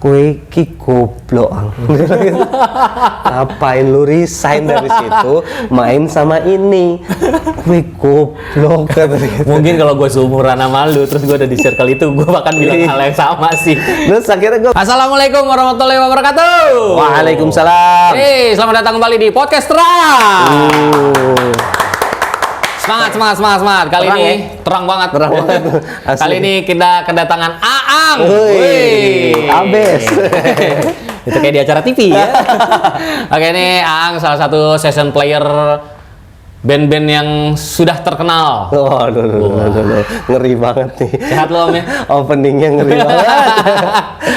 Kue ki goblok. Ngapain lu resign dari situ main sama ini? Kue goblok kata dia. Mungkin kalau gue seumuran sama lu, terus gue ada di circle itu, gue bahkan bilang hal yang sama sih. Terus akhirnya gue Assalamualaikum warahmatullahi wabarakatuh. Waalaikumsalam. Selamat datang kembali di podcast Terang. Semangat. Kali Terang, ini ya? terang banget. Terang banget. Asli. Kali ini kita kedatangan Aang. Wih, abes. Itu kayak di acara TV ya. Oke, ini Aang salah satu session player band-band yang sudah terkenal. Aduh. Ngeri banget nih. Sehat lo, Om ya? Openingnya ngeri banget.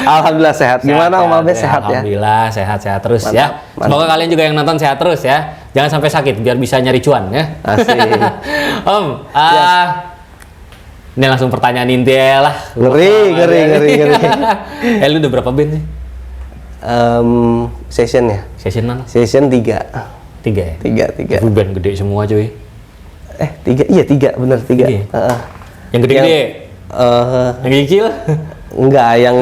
Alhamdulillah sehat. Gimana Om Abe sehat ya? Alhamdulillah sehat terus ya. Mantap. Semoga kalian juga yang nonton sehat terus ya. Jangan sampai sakit biar bisa nyari cuan ya. Asik. Om, ini langsung pertanyaan inti lah. Ngeri. Lu udah berapa band sih? Session ya? Session mana? Session 3. 3 ya? 3. Lu band gede semua cuy. 3. Iya 3, bener 3. Iya. Yang gede-gede? Yang kecil? Enggak, yang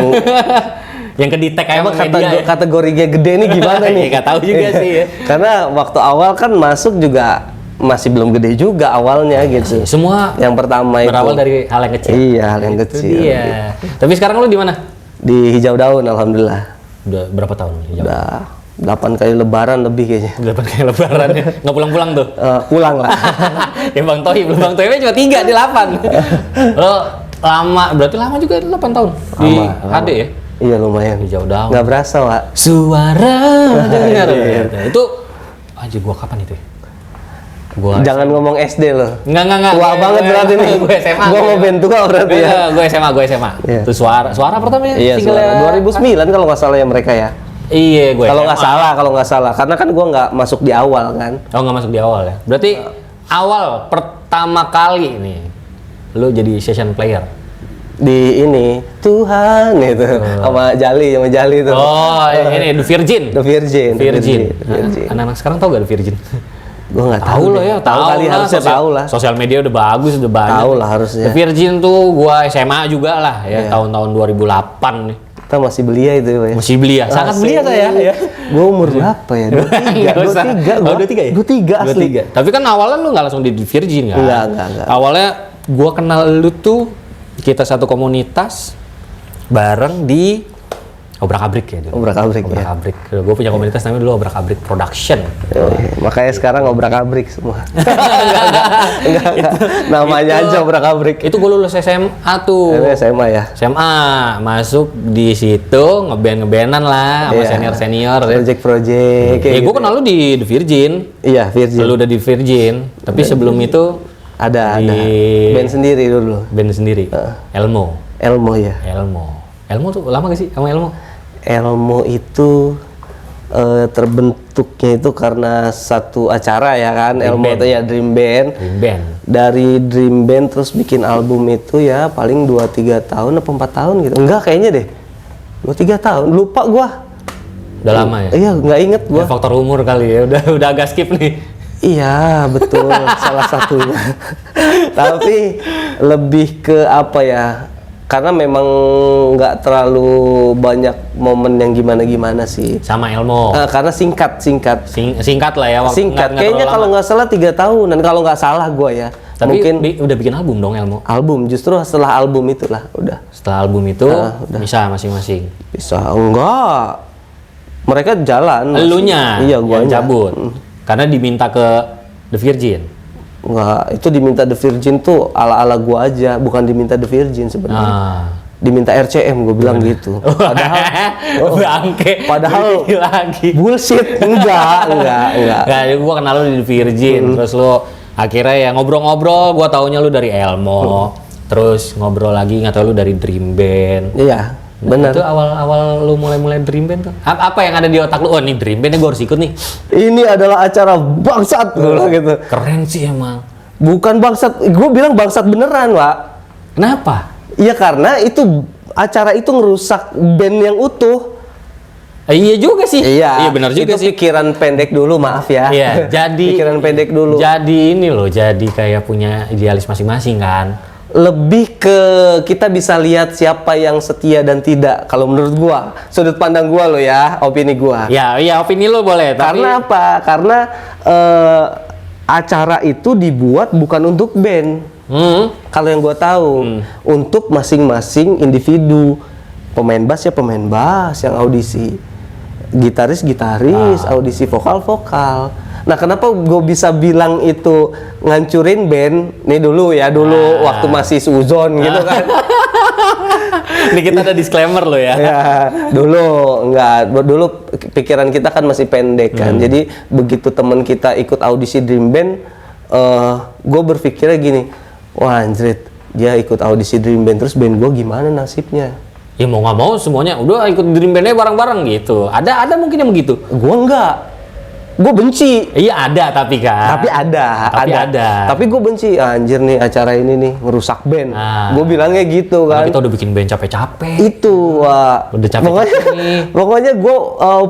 Yang kedetek kayak emang media ya? kategorinya gede nih gimana nih? Nggak tahu juga sih ya. Karena waktu awal kan masuk juga masih belum gede juga awalnya gitu. Semua Yang pertama itu berawal dari hal yang kecil. Iya, hal yang Itu kecil. dia. Tapi sekarang lu di mana? Di Hijau Daun alhamdulillah. Udah berapa tahun? Udah 8 kali lebaran lebih kayaknya. 8 kali lebaran ya? Nggak pulang-pulang tuh? Pulang lah. Ya Bang Tohi, belum Bang Tohi cuma 3 di 8. Lo lama, berarti lama juga 8 tahun? Di HD ya? Iya lumayan. Hijau Daun. Nggak berasa, Wak. Suara dengar. Iya. Itu, aja gua kapan itu ya? Jangan ngomong SD loh. Enggak. Tua banget berarti nih. Gue SMA. Gua mau band tua berarti ya. Gue SMA. Iya. Itu suara pertama ya? Iya, single-nya. 2009 kalau nggak salah ya mereka ya. Iya, gue Kalau SMA. nggak salah. Karena kan gua nggak masuk di awal kan. Oh, nggak masuk di awal ya? Berarti awal pertama kali nih, lu jadi session player? Di ini Tuhan itu sama Jali itu. Oh, ini The Virgin? The Virgin. Anak-anak sekarang tahu gak The Virgin? Gua nggak Tahu tahu loh ya, tahu kali lah, harusnya tahu lah. Sosial media udah bagus, udah banyak. Tahu lah harusnya. The Virgin tuh gua SMA juga lah ya, Iya. tahun-tahun 2008 nih. Kita masih belia itu ya. Masih belia, sangat Asik. belia saya ya. Gua umur berapa ya? 23 Nggak usah. gua. Oh, 23 ya? 23 asli. 23. Tapi kan awalnya lu nggak langsung di Virgin kan? Enggak. Awalnya gua kenal lu tuh, kita satu komunitas bareng di Obrak-abrik ya dulu. Obrak-abrik ya. Obrak-abrik. Gue punya komunitas namanya dulu Obrak-abrik Production. Makanya sekarang obrak-abrik semua. enggak. Namanya aja obrak-abrik. Itu gue lulus SMA tuh. Itu SMA ya. SMA masuk di situ ngeband-ngebandan lah sama Iya. senior. Project. Ya gue kenal lu di The Virgin. Iya, Virgin. Lu udah di Virgin. Tapi sebelum itu Ada. di Band sendiri dulu. band sendiri. Elmo. Elmo ya. Elmo tuh lama gak sih sama Elmo? Elmo itu terbentuknya itu karena satu acara ya kan. Dream Elmo Band. itu ya Dream Band. Dream Band. Dari Dream Band terus bikin album itu ya paling 2-3 tahun apa 4 tahun gitu. Enggak kayaknya deh. 2-3 tahun. Lupa gua. Udah lama ya? Iya, nggak inget gua. Ya, faktor umur kali ya. Udah agak skip nih. Iya, betul. Salah satunya. Tapi lebih ke apa ya? Karena memang nggak terlalu banyak momen yang gimana-gimana sih. Sama Elmo. Karena singkat. Singkat lah ya waktu. Singkat. nggak Kayaknya terlalu kalau lama. nggak salah 3 tahunan. Kalau nggak salah gua ya. Tapi Mungkin udah bikin album dong Elmo. album. Justru setelah album itulah udah. Setelah album itu udah. bisa masing-masing. Bisa enggak. Mereka jalan. masih. Elunya Iya, yang gua cabut. Karena diminta ke The Virgin. Enggak, itu diminta The Virgin tuh ala-ala gua aja, bukan diminta The Virgin sebenarnya. Diminta RCM, gue bilang gitu. Padahal, padahal lagi. bullshit, enggak. Enggak, gua kenal lu di The Virgin, terus lu akhirnya ya ngobrol-ngobrol, gua taunya lu dari Elmo. Terus ngobrol lagi nggak tahu lu dari Dream Band. Iya, benar. Itu awal-awal lu mulai Dream Band tuh. Apa yang ada di otak lu? Oh, nih Dream Band nih gua harus ikut nih. Ini adalah acara bangsat, gue bilang gitu. Keren sih emang. Bukan bangsat, gue bilang bangsat beneran, Wak. Kenapa? Iya karena itu acara itu ngerusak band yang utuh. Iya juga sih. Iya, benar juga itu sih. pikiran pendek dulu, maaf ya. Iya, jadi pikiran pendek dulu. Jadi ini loh, jadi kayak punya idealis masing-masing kan. lebih ke kita bisa lihat siapa yang setia dan tidak. Kalau menurut gua, sudut pandang gua lo ya, opini gua. Ya, opini lo boleh. Tapi... Karena apa? Karena acara itu dibuat bukan untuk band. Kalau yang gua tahu, untuk masing-masing individu. Pemain bass ya pemain bass yang audisi, gitaris audisi vokal. Nah, kenapa gue bisa bilang itu ngancurin band? Nih dulu waktu masih suzon gitu kan. Ini kita ada disclaimer lo ya. Ya, dulu pikiran kita kan masih pendek kan. Jadi begitu teman kita ikut audisi Dream Band, gue berpikirnya gini, wah anjrit, dia ikut audisi Dream Band, terus band gue gimana nasibnya? Ya mau nggak mau semuanya udah ikut Dream Band-nya bareng-bareng gitu. Ada mungkin yang begitu. Gue enggak. Gue benci. Iya ada tapi kan. Tapi ada. Tapi gue benci. Anjir nih acara ini nih ngerusak band. Gue bilangnya gitu kan. Kita udah bikin band capek-capek. Itu udah capek-capek nih. Pokoknya gue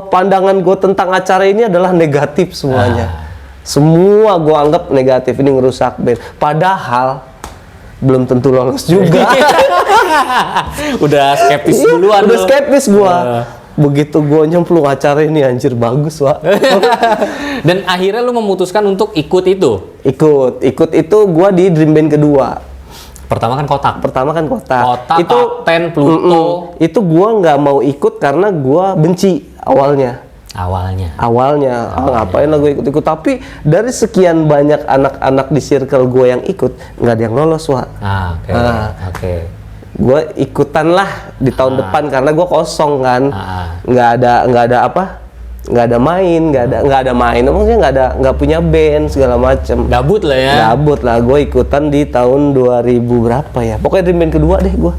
pandangan gue tentang acara ini adalah negatif semuanya. Semua gue anggap negatif, ini ngerusak band. Padahal belum tentu lolos juga. Udah skeptis duluan. Udah skeptis gue. Begitu gue nyemplung acara ini anjir bagus, Wak. Dan akhirnya lu memutuskan untuk ikut itu? Ikut itu gue di Dream Band kedua. Pertama kan Kotak, itu Kapten, Pluto. Itu gue nggak mau ikut karena gue benci awalnya. Ngapain lah gue ikut-ikut. Tapi dari sekian banyak anak-anak di circle gue yang ikut, nggak ada yang lolos, Wak. Oke. Gue ikutan lah di tahun depan karena gue kosong kan, nggak ada main, maksudnya nggak punya band segala macem. Gabut lah gue ikutan di tahun 2000 berapa ya, pokoknya Dream Band kedua deh gue.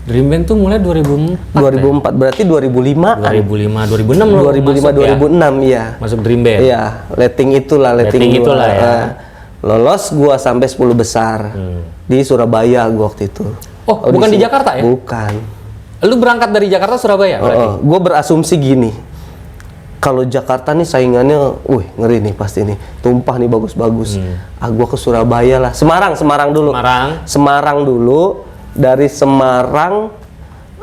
Dream Band tuh mulai 2004 berarti 2005 2006 loh 2006 ya masuk Dream Band. Iya, letting itulah ya. Lolos gue sampai 10 besar di Surabaya gue waktu itu. Oh, audisi. Bukan di Jakarta ya? Bukan. Lu berangkat dari Jakarta Surabaya berarti? Gue berasumsi gini, kalau Jakarta nih saingannya, ngeri nih pasti nih, tumpah nih bagus-bagus. Gue ke Surabaya lah, Semarang dulu. Semarang dulu, dari Semarang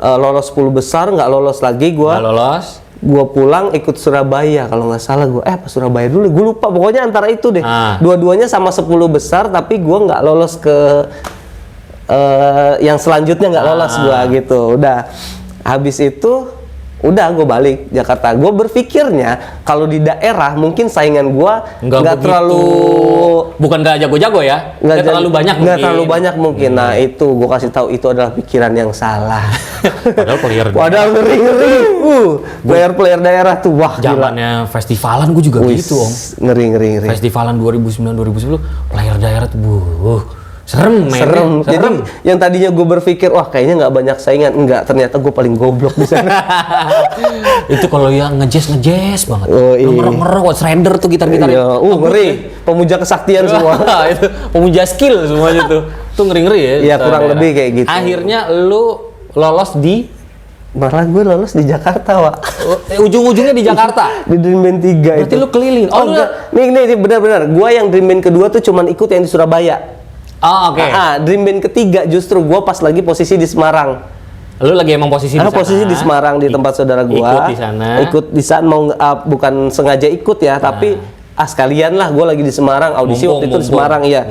lolos 10 besar, nggak lolos lagi gue. Nggak lolos. Gue pulang ikut Surabaya, kalau nggak salah gue, apa Surabaya dulu, gue lupa, pokoknya antara itu deh. Dua-duanya sama 10 besar, tapi gue nggak lolos ke yang selanjutnya nggak lolos gue gitu. Udah habis itu udah gue balik Jakarta. Gue berpikirnya kalau di daerah mungkin saingan gue nggak terlalu, bukan nggak jago-jago ya, nggak terlalu banyak mungkin. Nah itu gue kasih tahu, itu adalah pikiran yang salah. Padahal ngeri player daerah tuh, wah zamannya festivalan gue juga gitu om. Ngeri festivalan 2009 2010 player daerah tuh serem. Jadi yang tadinya gue berpikir wah kayaknya nggak banyak saingan, enggak, ternyata gue paling goblok di sana. Itu kalau yang ngejazz banget. Ngerok shredder tuh gitar-gitar. Ngeri. Pemuja kesaktian semua. Itu pemuja skill semuanya tuh. Tuh ngeri-ngeri ya. Iya, kurang lebih kayak gitu. Akhirnya lu lolos di, malah gue lolos di Jakarta, Wak. Ujung-ujungnya di Jakarta. Di Dream Band 3 berarti itu. Lu keliling. Nih benar-benar. Gue yang Dream Band kedua tuh cuman ikut yang di Surabaya. Oh, oke. Dream Band ketiga justru gue pas lagi posisi di Semarang. Lu lagi emang posisi di sana? Posisi di Semarang di tempat saudara gue. Ikut di sana. Mau bukan sengaja ikut ya, tapi sekalian lah, gue lagi di Semarang audisi waktu itu di Semarang iya.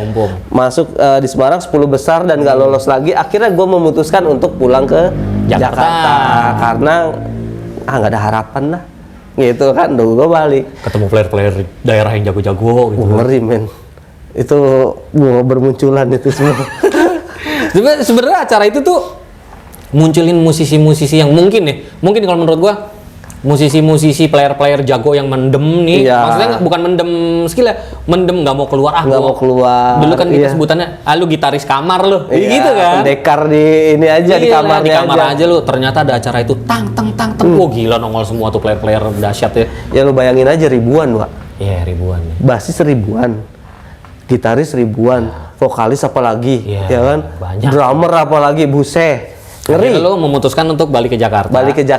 Masuk di Semarang 10 besar dan nggak lolos lagi. Akhirnya gue memutuskan untuk pulang ke Jakarta karena nggak ada harapan lah. Gitu kan, gue balik. Ketemu player-player daerah yang jago-jago gitu. Ngeri men. Itu bermunculan itu semua. Sebenarnya acara itu tuh munculin musisi-musisi yang mungkin kalau menurut gua musisi-musisi player-player jago yang mendem nih. Maksudnya bukan mendem skill ya, mendem nggak mau keluar. Mau keluar. Dulu kan kita sebutannya, lu gitaris kamar lu. Gitu kan. Pendekar di ini aja di kamarnya. Di kamar aja lu. Ternyata ada acara itu tang. Wah gila, nongol semua tuh player-player dahsyat ya. Ya lu bayangin aja ribuan, Wak. Iya, ribuan. Basis ribuan. Gitaris ribuan, vokalis apalagi, ya kan? Banyak. Drummer apalagi, buset. Ngeri. Lo memutuskan untuk balik ke Jakarta.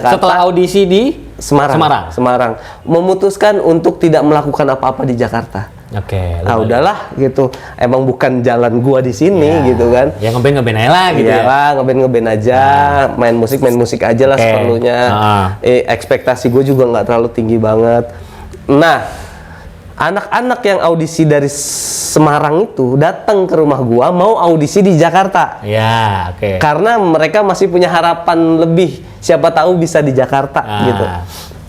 Setelah audisi di Semarang. Memutuskan untuk tidak melakukan apa-apa di Jakarta. Oke. Ah udahlah gitu. Emang bukan jalan gua di sini gitu kan. Ya ngeband aja lah gitu. Iyalah, ngeband aja, main musik aja lah seperlunya. Ekspektasi gue juga nggak terlalu tinggi banget. Nah, anak-anak yang audisi dari Semarang itu datang ke rumah gua mau audisi di Jakarta. Ya, oke. Karena mereka masih punya harapan lebih, siapa tahu bisa di Jakarta gitu.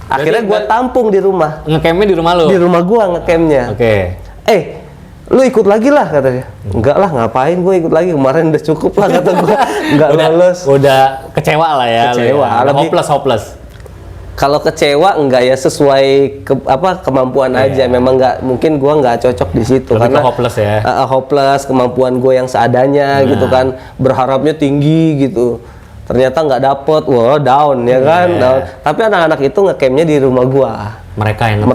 Akhirnya gua tampung di rumah. Ngecampnya di rumah lu? Di rumah gua ngecampnya. Oke. Lu ikut lagi lah katanya. Enggak lah, ngapain gue ikut lagi, kemarin udah cukup lah kata gua. Enggak lolos. Udah kecewa lah ya. Kecewa. Udah hopeless. Kalau kecewa enggak ya sesuai kemampuan aja. Memang enggak, mungkin gua enggak cocok di situ Lebih karena hopeless ya. Hopeless, kemampuan gue yang seadanya gitu kan, berharapnya tinggi gitu. Ternyata nggak dapet, wah down ya kan. Down. Tapi anak-anak itu ngecampnya di rumah gua. Mereka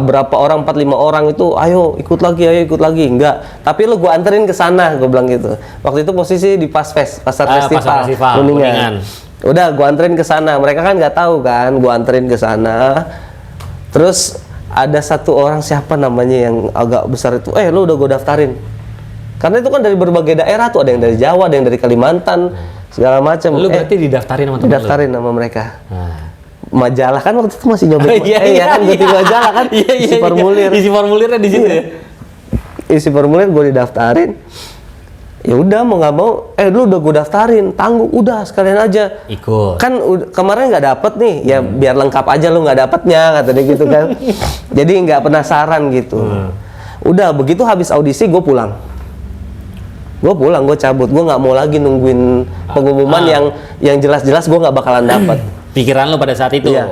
berapa orang, 4-5 orang itu, ayo ikut lagi. Enggak. Tapi lu gua anterin ke sana, gua bilang gitu. Waktu itu posisi di pasar festival Kuningan. Udah gua anterin ke sana. Mereka kan nggak tahu kan, gua anterin ke sana. Terus ada satu orang, siapa namanya yang agak besar itu, lu udah gua daftarin. Karena itu kan dari berbagai daerah tuh, ada yang dari Jawa, ada yang dari Kalimantan, segala macam. Lu berarti didaftarin sama temen didaftarin sama mereka. Majalah kan waktu itu masih nyobek. Kan gue majalah kan. Isi formulir. Isi formulirnya di situ ya. Isi formulir gue didaftarin. Ya udah mau nggak mau, lu udah gue daftarin, tanggung, udah sekalian aja. Ikut. Kan kemarin nggak dapet nih, ya biar lengkap aja lu nggak dapetnya, kata dia gitu kan. Jadi nggak penasaran gitu. Udah begitu habis audisi gue pulang. Gue cabut, gue nggak mau lagi nungguin pengumuman yang jelas-jelas gue nggak bakalan dapet. Pikiran lo pada saat itu? Iya.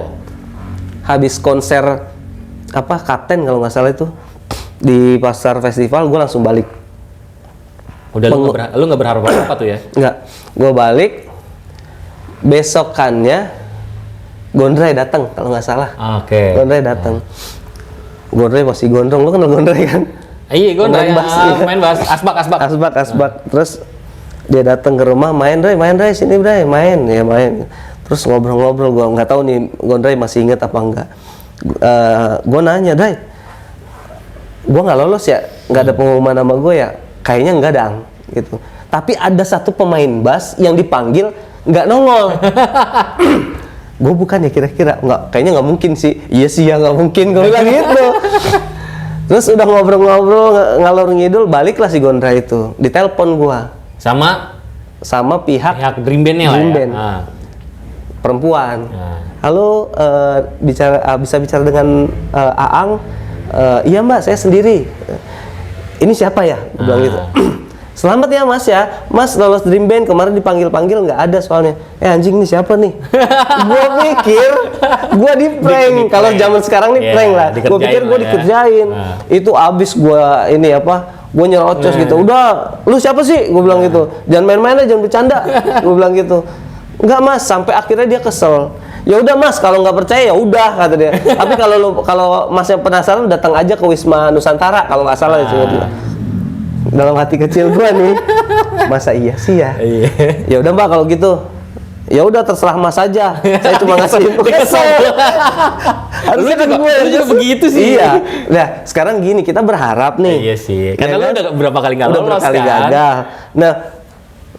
Habis konser Kapten kalau nggak salah itu di pasar festival, gue langsung balik. Udah lu nggak berharap apa tuh ya? Nggak, gue balik. Besokannya Gondrey datang kalau nggak salah. Oke. Gondrey datang. Gondrey masih gondrong, lu kenal Gondrey kan? Iya, Gondrey main bass, asbak. Terus dia datang ke rumah, main Dray, sini Dray, main. Terus ngobrol-ngobrol, gua nggak tahu nih Gondrey masih inget apa enggak. Gua nanya, Dray, gua nggak lolos ya, nggak ada pengumuman nama gue ya, kayaknya enggak dang, gitu. Tapi ada satu pemain bass yang dipanggil nggak nongol. Gue bukan ya kira-kira, kayaknya nggak mungkin sih. Iya sih ya nggak mungkin, gue bilang gitu. Terus udah ngobrol-ngobrol ngalor ngidul, baliklah si Gondra itu, ditelepon gua sama pihak Dream Band-nya lah ya. Perempuan. Halo, bisa bicara dengan Aang? Iya Mbak, saya sendiri. Ini siapa ya? Gua bilang gitu. Selamat ya Mas ya, Mas lolos Dream Band, kemarin dipanggil-panggil nggak ada soalnya. Anjing nih siapa nih? Gue pikir gue di prank. Kalau zaman sekarang nih prank lah. Gue pikir gue dikerjain. Itu abis gue gue nyerocos gitu. Udah, lu siapa sih? Gue bilang gitu. Jangan main-main aja, jangan bercanda. Gue bilang gitu. Enggak Mas, sampai akhirnya dia kesel. Ya udah Mas, kalau nggak percaya ya udah kata dia. Tapi kalau Mas yang penasaran datang aja ke Wisma Nusantara kalau nggak salah itu. Dalam hati kecil gua nih, masa iya sih ya? Ya udah Mbak kalau gitu, ya udah terserah Mas aja. Saya cuma ngasih info. Harusnya kan gue begitu sih. Iya. Nah sekarang gini, kita berharap nih. Iya sih. Karena lu udah berapa kali nggak lolos kan? Udah berkali gagal. Nah,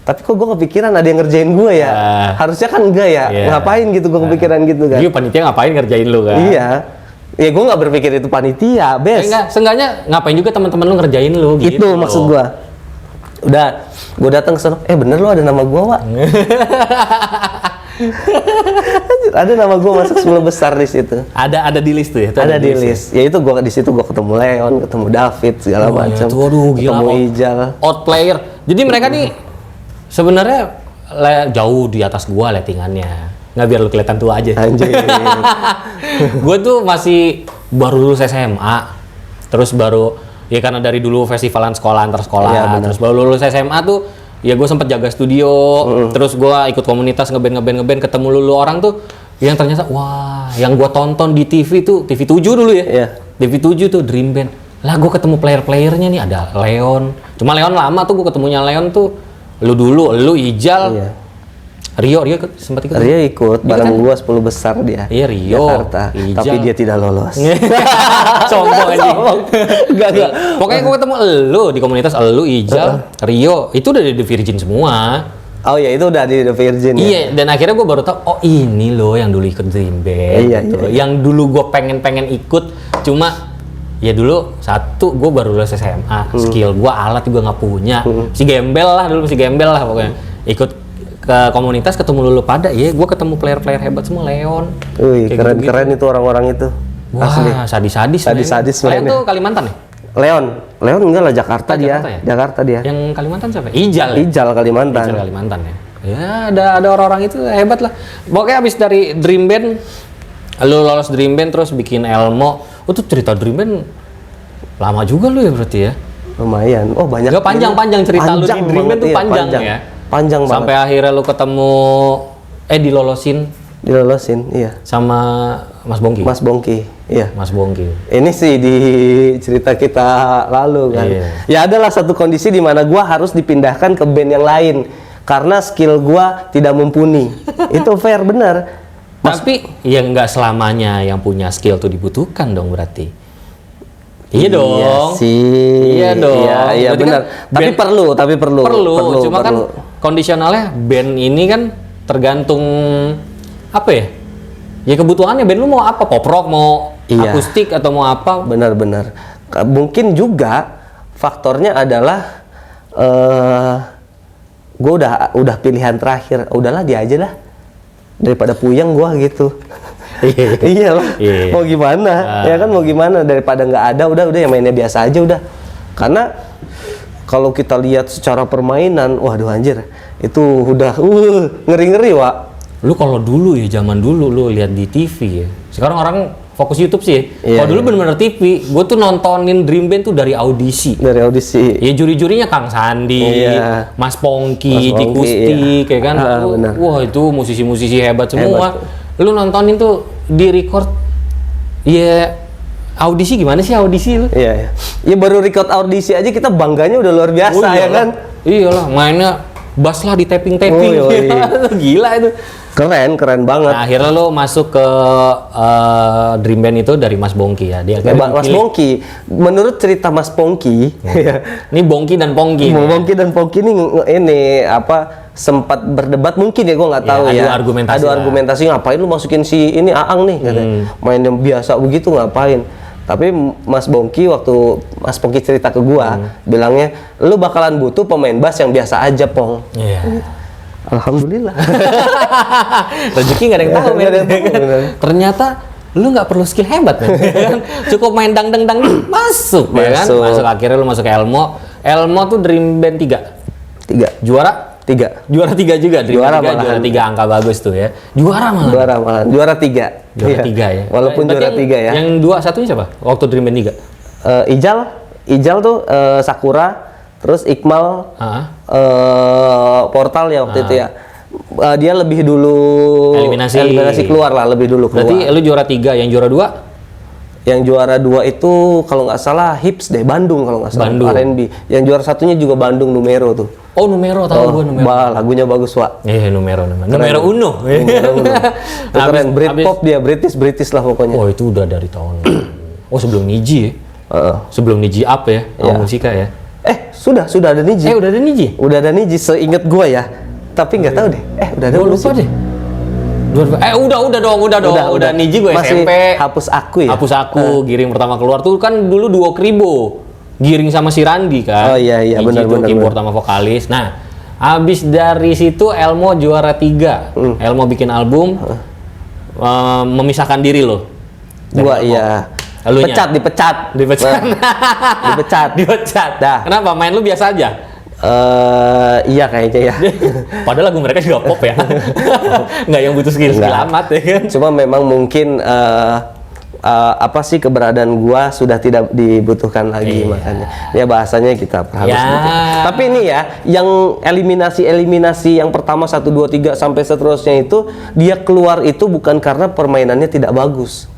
tapi kok gue kepikiran ada yang ngerjain gue ya? Harusnya kan enggak ya? Ngapain gitu gue kepikiran gitu kan? Iya, panitia ngapain ngerjain lu kan? Iya. Ya gue nggak berpikir itu panitia, enggak, seenggaknya ngapain juga teman-teman lu ngerjain lu gitu. Itu maksud gue. Udah, gue datang ke sana, bener lu ada nama gue, Wak. Ada nama gue masuk 10 besar di situ. Ada di list tuh ya? Ada di list. Ya itu gue di situ gue ketemu Leon, ketemu David segala macam. Waduh, gila. Ketemu Ijal. Out player. Jadi mereka nih sebenarnya jauh di atas gue lettingannya. Nggak biar lu kelihatan tua aja. Anjir. Gue tuh masih baru lulus SMA, terus baru ya karena dari dulu festivalan sekolah antar sekolah, terus baru lulus SMA tuh ya gue sempet jaga studio, terus gue ikut komunitas ngeband ketemu lu orang tuh yang ternyata wah yang gue tonton di TV tuh TV 7 dulu ya, TV 7 tuh Dream Band lah, gue ketemu player-playernya nih ada Leon, cuma Leon lama tuh gue ketemunya Leon tuh lu dulu, lu Ijal. Rio sempat ikut. Rio ikut bareng gua 10 besar dia. Iya, Rio. Jakarta. Ijal. Tapi dia tidak lolos. Sombong anjing. Enggak. Pokoknya gua ketemu elu di komunitas elu, Ijal, Rio, itu udah di The Virgin semua. Oh iya, itu udah di The Virgin. Iya, dan akhirnya gua baru tahu, oh ini loh yang dulu ikut Dream Band. Iya, gitu. iya. Yang dulu gua pengen ikut, cuma ya dulu satu gue baru lulus SMA, skill gue alat gue nggak punya, masih gembel lah pokoknya. Ikut ke komunitas ketemu lu pada, ya gue ketemu player hebat semua, Leon. Wih, keren itu orang-orang itu. Wah, sadis-sadis. Leon tuh Kalimantan ya? Leon enggak lah, Jakarta dia. Ya? Jakarta dia. Yang Kalimantan siapa? Ijal Kalimantan. Ijal Kalimantan ya. Ya ada orang-orang itu hebat lah. Pokoknya abis dari Dream Band, lu lolos Dream Band terus bikin Elmo. Oh tuh cerita Dream Band lama juga lu ya berarti ya? Lumayan. Oh banyak. Gak panjang cerita lu di Dream Band tuh iya, panjang ya? Panjang banget. Sampai akhirnya lu ketemu, dilolosin iya. sama Mas Bongki. Iya. Mas Bongki. Ini sih di cerita kita lalu kan. Iya. Ya adalah satu kondisi di mana gua harus dipindahkan ke band yang lain karena skill gua tidak mumpuni. Itu fair benar. Tapi ya nggak selamanya yang punya skill tuh dibutuhkan dong berarti. Iya dong. Iya sih. Iya dong. Iya benar. Kan Tapi perlu. Cuma kan kondisionalnya band ini kan tergantung apa ya? Ya kebutuhannya band lu mau apa? Pop rock, mau akustik atau mau apa? Benar. Mungkin juga faktornya adalah gue udah pilihan terakhir. Udahlah dia aja lah. Daripada puyeng gua gitu. Iya lah. Mau gimana? Ya kan mau gimana, daripada nggak ada udah yang mainnya biasa aja udah. Karena kalau kita lihat secara permainan, waduh anjir, itu udah ngeri-ngeri, Wak. Lu kalau dulu ya, zaman dulu lu lihat di TV ya. Sekarang orang fokus YouTube sih. Kalau dulu bener-bener TV, gue tuh nontonin Dream Band tuh dari audisi. Ya juri-jurinya Kang Sandi, Mas Pongki, Tikusti, kayak kan. Wah itu musisi-musisi hebat semua. Lu nontonin tuh di record. Ya audisi gimana sih audisi lu? Iya. Ya baru record audisi aja kita bangganya udah luar biasa ya kan. Iyalah, mainnya bass lah di tapping-tapping. Gila itu. Keren banget. Nah, akhirnya lo masuk ke Dream Band itu dari Mas Bongki ya. Dia Mas Bongki, menurut cerita Mas Pongki, ini Bongki dan Pongki. Bongki dan Pongki ini apa sempat berdebat mungkin ya, gue nggak tahu ya. Adu argumentasi ngapain lu masukin si ini Aang nih, katanya. Main yang biasa begitu ngapain? Tapi Mas Bongki waktu Mas Pongki cerita ke gua, bilangnya lu bakalan butuh pemain bass yang biasa aja, Pong. Iya. Alhamdulillah. Rezeki nggak ada yang tahu, Ternyata lu nggak perlu skill hebat, men. Cukup main dang masuk, ya kan? Masuk akhirnya lu masuk ke Elmo. Elmo tuh Dream Band 3. Juara 3 juga, juara 3 angka bagus tuh ya. Juara 3 ya. Walaupun juara 3 ya. Yang 2-1-nya siapa? Waktu Dream Band 3. Ijal tuh Sakura, terus Iqmal Portal ya waktu itu ya. Dia lebih dulu eliminasi keluar lah, lebih dulu keluar. Berarti lu juara 3, yang juara 2? Yang juara 2 itu kalau nggak salah Hips deh, Bandung kalau nggak salah. R&B. Yang juara satunya juga Bandung, Numero tuh. Oh, Numero, tahu gua Numero. Lagunya bagus, Wak. Iya, Numero Uno. Keren, Britpop dia, British lah pokoknya. Oh, itu udah dari tahun. sebelum Niji ya. Sebelum Niji Up ya, Musika ya. Sudah ada Niji. Udah ada Niji? Udah ada Niji, seingat gua ya. Tapi nggak tahu deh. Udah ada. Gua lupa deh. Udah dong. Udah Niji gue SMP. Hapus Aku ya. Hapus Aku, Giring pertama keluar tuh kan dulu duo Kribo. Giring sama si Randi kan. Oh iya benar. Keyboard sama vokalis. Nah, abis dari situ Elmo juara 3. Elmo bikin album memisahkan diri lo. Gua iya. Dipecat. Dah. Kenapa? Main lu biasa aja? Iya kayaknya ya. Padahal lagu mereka juga pop ya. Nggak yang butuh skill amat ya kan. Cuma memang mungkin apa sih keberadaan gua sudah tidak dibutuhkan lagi, makanya ya bahasanya kita harus tapi ini ya yang eliminasi yang pertama 1, 2, 3 sampai seterusnya itu dia keluar itu bukan karena permainannya tidak bagus,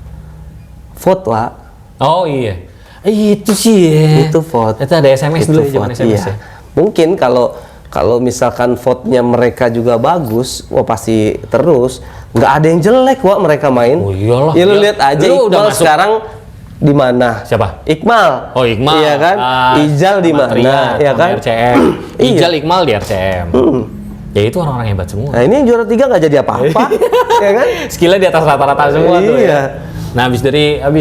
vote Wak. Oh iya itu sih ya. Itu vote. Itu ada SMS dulu ya, zaman SMS ya. Mungkin kalau Kalau misalkan vote-nya mereka juga bagus, wah pasti terus. Nggak ada yang jelek wah mereka main. Oh iyalah. Ya lu lihat aja Lu udah Iqbal masuk. sekarang di mana? Siapa? Iqbal. Oh Iqmal. Iya kan? Ijal di mana? Ya kan? RCM. Ijal Iqmal di RCM. Ya itu orang-orang hebat semua. Nah ini yang juara 3 nggak jadi apa-apa, ya kan? Skillnya di atas rata-rata semua tuh Iya. ya. Nah habis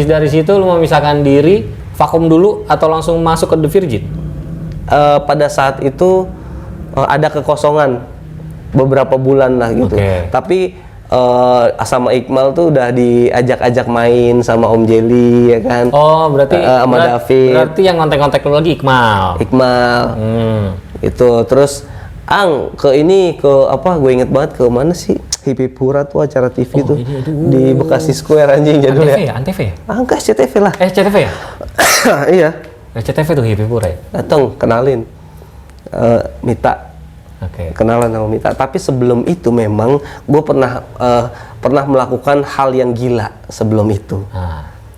dari situ lu memisahkan diri, vakum dulu atau langsung masuk ke The Virgin? Pada saat itu ada kekosongan beberapa bulan lah gitu. Oke. Tapi sama Iqmal tuh udah diajak-ajak main sama Om Jelly ya kan. Oh berarti sama David. Berarti yang kontak-kontak lu lagi Iqmal. Iqmal. Itu terus ke ini ke apa? Gue inget banget ke mana sih? Hipipura tuh acara TV tuh di Bekasi Square anjing jadul ya. Antv ya? Enggak SCTV lah. SCTV ya? Iya. SCTV tuh Hipipura ya? Datang kenalin Mita. Oke. Kenalan sama Mita. Tapi sebelum itu memang gue pernah melakukan hal yang gila sebelum itu.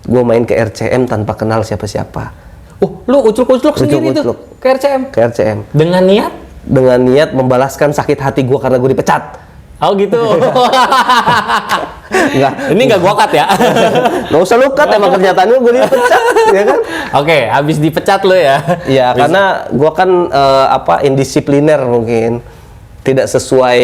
Gue main ke RCM tanpa kenal siapa-siapa. Oh, lu ucluk-ucluk sendiri tuh ke RCM? Ke RCM. Dengan niat? Dengan niat membalaskan sakit hati gue karena gue dipecat. Oh gitu. Enggak. Ini nggak gua cut ya. Nggak usah lu cut, emang kenyataannya gue dipecat, ya kan? Oke, habis dipecat lo ya. Iya, karena gue kan indisipliner mungkin. Tidak sesuai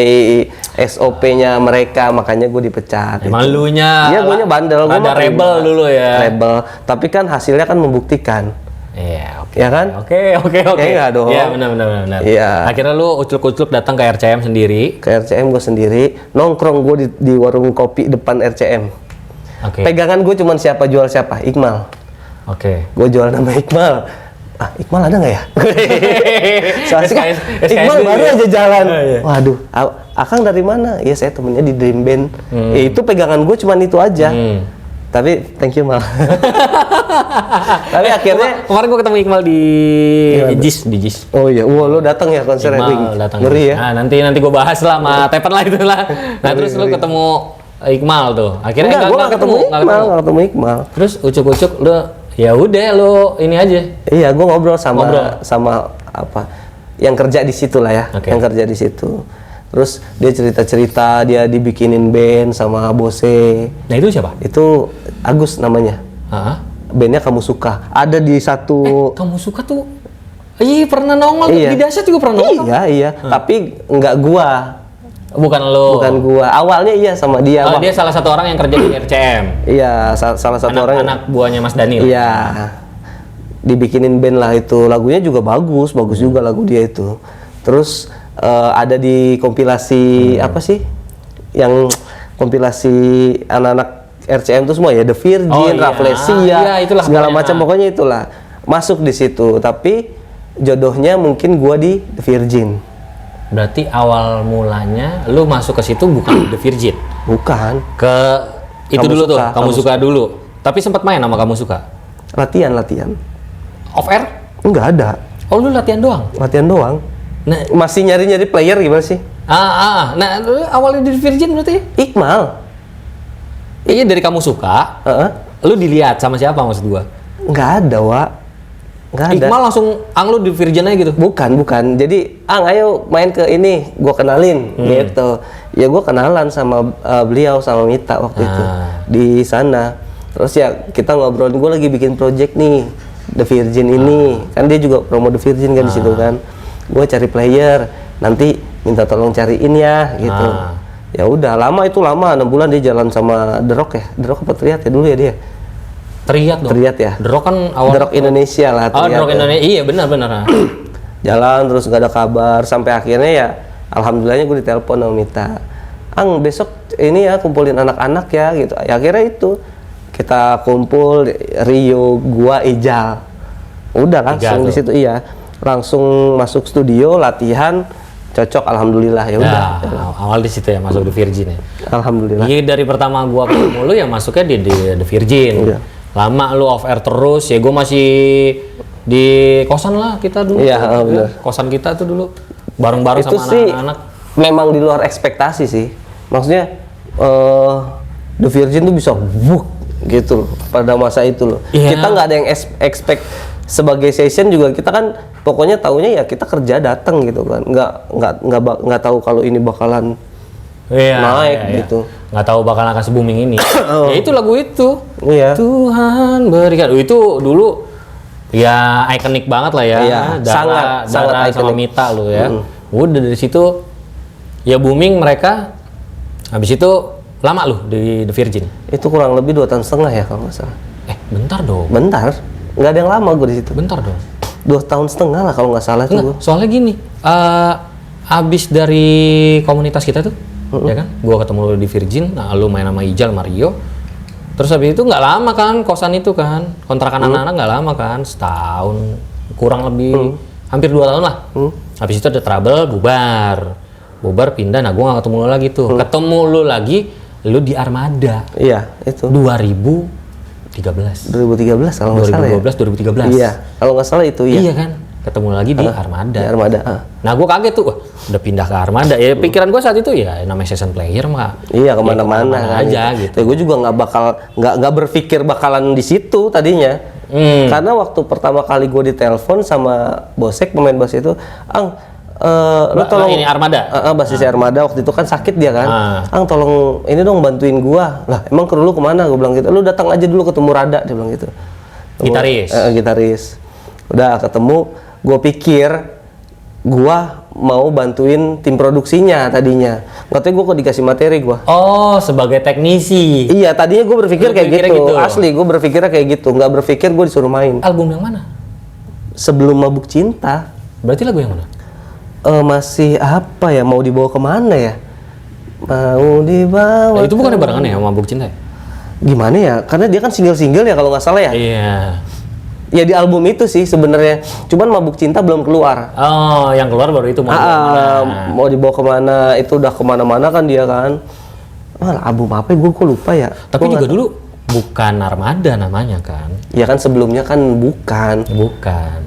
SOP-nya mereka, makanya gue dipecat. Emang lu nya? Iya, gue nya bandel. Gua ada rebel dulu ya. Rebel. Tapi kan hasilnya kan membuktikan. Iya, oke. Ya kan? Oke. Ya enggak dong. Iya, benar. Iya. Akhirnya lu ucluk-ucluk datang ke RCM sendiri. Ke RCM gue sendiri, nongkrong gue di warung kopi depan RCM. Oke. Pegangan gue cuman siapa jual siapa, Iqmal. Oke. Gue jual nama Iqmal. Iqmal ada nggak ya? Soalnya kan Iqmal baru aja jalan. Iya. Waduh, Akang dari mana? Ya saya temennya di Dream Band. Ya, itu pegangan gue cuman itu aja. Tapi thank you Mal. Tapi akhirnya kemarin gua ketemu Iqmal di JIS. Oh iya, lo datang ya konser Iqmal datang. Ngeri ya. Nah, nanti gua bahas lah sama Tepen lah itu lah. Nah, terus lu ketemu Iqmal tuh. Akhirnya gue nggak ketemu Iqmal. Terus ucuk-ucuk lu ya udah lu ini aja. Iya, gue ngobrol sama apa yang kerja di situ lah ya. Yang kerja di situ. Terus dia cerita-cerita dia dibikinin band sama Bose. Nah itu siapa? Itu Agus namanya. Bandnya Kamu Suka. Ada di satu. Kamu Suka tuh? Iya pernah nongol di Dahsyat juga pernah nongol. Iya. Tapi nggak gua. Bukan lo. Bukan gua. Awalnya iya sama dia. Dia salah satu orang yang kerja di RCM. Iya, salah satu orang. Anak buahnya Mas Daniel. Iya. Dibikinin band lah itu. Lagunya juga bagus juga lagu dia itu. Terus ada di kompilasi apa sih? Yang kompilasi anak-anak RCM itu semua ya, The Virgin, Rafflesia, segala macam pokoknya itulah. Masuk di situ, tapi jodohnya mungkin gua di The Virgin. Berarti awal mulanya lu masuk ke situ bukan The Virgin? Bukan. Ke itu Kamu dulu Suka, tuh, Kamu Suka dulu. Tapi sempat main sama Kamu Suka? Latihan. Off air? Enggak ada. Oh lu latihan doang? Latihan doang. Nah, masih nyari player gimana sih? Nah lu awalnya di Virgin berarti? Iqmal. Iya dari Kamu Suka. Lu dilihat sama siapa maksud gua? Nggak ada, Wak. Nggak ada. Iqmal langsung lu di Virgin aja gitu? Bukan. Jadi, ayo main ke ini, gua kenalin gitu. Ya gua kenalan sama beliau sama Mita waktu itu di sana. Terus ya kita ngobrolin, gua lagi bikin project nih The Virgin ini. Kan dia juga promo The Virgin kan di situ kan. Gue cari player, nanti minta tolong cariin ya gitu. Ya udah, lama 6 bulan dia jalan sama The Rock ya. The Rock apa Triat ya dulu ya dia? Triat dong. Triat ya. The Rock kan awal The Rock Indonesia lah. The Rock Indonesia. Iya benar. Jalan terus gak ada kabar sampai akhirnya ya alhamdulillahnya gue ditelepon sama Mita. Besok ini ya kumpulin anak-anak ya gitu. Ya akhirnya itu kita kumpul Rio, gua, Ijal. Udah langsung di situ langsung masuk studio latihan cocok alhamdulillah ya udah. Awal di situ ya masuk The Virgin ya. Alhamdulillah. Iya dari pertama gua ketemu lu ya masuknya di The Virgin. Iya. Lama lu off air terus ya, gua masih di kosan lah kita dulu. Iya, benar. Kosan kita tuh dulu bareng-bareng sama anak-anak. Memang di luar ekspektasi sih. Maksudnya The Virgin tuh bisa gitu pada masa itu loh. Kita nggak ada yang expect sebagai session juga kita kan pokoknya taunya ya kita kerja datang gitu kan, nggak tahu kalau ini bakalan naik gitu, nggak tahu bakalan akan se-booming ini. Ya itu lagu itu, Tuhan berikan, itu dulu ya ikonik banget lah ya, sangat sama Mita lo ya. Udah dari situ ya booming mereka, habis itu lama lu di The Virgin. Itu kurang lebih 2 tahun setengah ya kalau nggak salah. Bentar dong. Bentar, nggak ada yang lama gue di situ. Bentar dong. 2 tahun setengah lah kalau nggak salah tuh. Soalnya gini, abis dari komunitas kita tuh, ya kan, gua ketemu lu di Virgin, nah lu main sama Ijal, Mario, terus habis itu nggak lama kan kosan itu kan, kontrakan anak-anak nggak lama kan, setahun kurang lebih, hampir 2 tahun lah. Habis itu ada trouble, bubar pindah, nah gua nggak ketemu lu lagi tuh, ketemu lu lagi, lu di Armada. Iya itu. 2013 kalau nggak salah ya. 2013. Iya, kalau nggak salah itu ya. Iya kan, ketemu lagi di Armada. Di Armada. Nah, gue kaget tuh, wah, udah pindah ke Armada. Ya pikiran gue saat itu ya namanya season player mah. Iya, kemana-mana kan, aja gitu. Ya, gue juga nggak berpikir bakalan di situ tadinya. Karena waktu pertama kali gue ditelepon sama Bosek pemain bass itu, lu tolong ini Armada. Basisi Armada waktu itu kan sakit dia kan. Tolong ini dong bantuin gua. Lah, emang kru lu kemana? Gua bilang gitu. Lu datang aja dulu ketemu Rada, dia bilang gitu. Gitaris. Udah ketemu, gua pikir gua mau bantuin tim produksinya tadinya. Katanya gua kok dikasih materi gua. Oh, sebagai teknisi. Iya, tadinya gua berpikir kayak gitu. Asli, gua berpikirnya kayak gitu. Nggak berpikir gua disuruh main. Album yang mana? Sebelum Mabuk Cinta. Berarti lagu yang mana? Masih apa ya, mau dibawa kemana ya, mau dibawa itu bukan barengan ya sama Mabuk Cinta ya? Gimana ya, karena dia kan single ya kalau nggak salah ya. Iya ya di album itu sih sebenarnya, cuman Mabuk Cinta belum keluar. Oh, yang keluar baru itu mau dibawa kemana, itu udah kemana-mana kan dia kan. Album apa ya, gue kok lupa ya. Tapi juga dulu bukan Armada namanya kan? Ya kan sebelumnya kan bukan.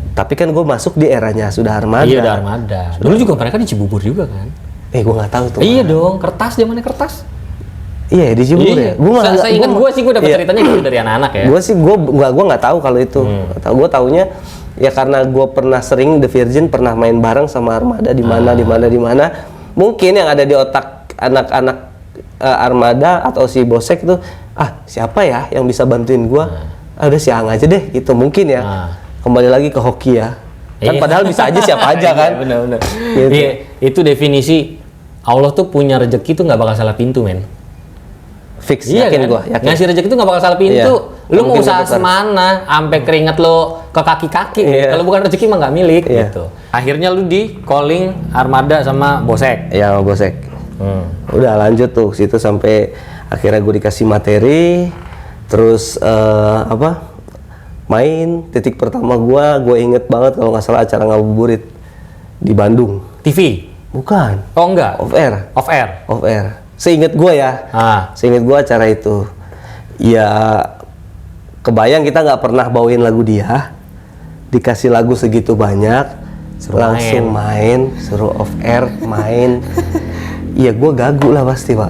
Tapi kan gue masuk di eranya sudah Armada. Iya, udah Armada. Dulu juga mereka di Cibubur juga kan? Gue nggak tahu tuh. Iya dong, kertas, zamannya kertas. Iya di Cibubur ya. Saya ingat gue sih, gue dapat ceritanya gitu dari anak-anak ya. Gue nggak tahu kalau itu. Gue taunya ya karena gue pernah sering The Virgin pernah main bareng sama Armada di mana. Mungkin yang ada di otak anak-anak Armada atau si Bosek itu, siapa ya yang bisa bantuin gue? Udah si Ang aja deh, gitu mungkin ya. Kembali lagi ke hoki ya. Kan padahal bisa aja siapa aja kan. Bener-bener. Gitu. Iya, itu definisi Allah tuh punya rezeki tuh nggak bakal salah pintu, men. Fix, yakin kan? Gua, yakin. Ngasih rezeki tuh nggak bakal salah pintu. Lu mau usaha semana, sampai keringet lo ke kaki-kaki. Kalau bukan rezeki mah nggak milik gitu. Akhirnya lu di calling Armada sama Bosek. Iya, sama Bosek. Udah lanjut tuh situ sampai akhirnya gue dikasih materi, terus main. Titik pertama gue inget banget kalau nggak salah acara Ngabuburit di Bandung. TV? Bukan. Oh enggak? Off air. Seinget gue ya. Seinget gue acara itu. Ya kebayang kita nggak pernah bawain lagu dia. Dikasih lagu segitu banyak, langsung main, suruh off air main. Iya gue gagu lah pasti pak.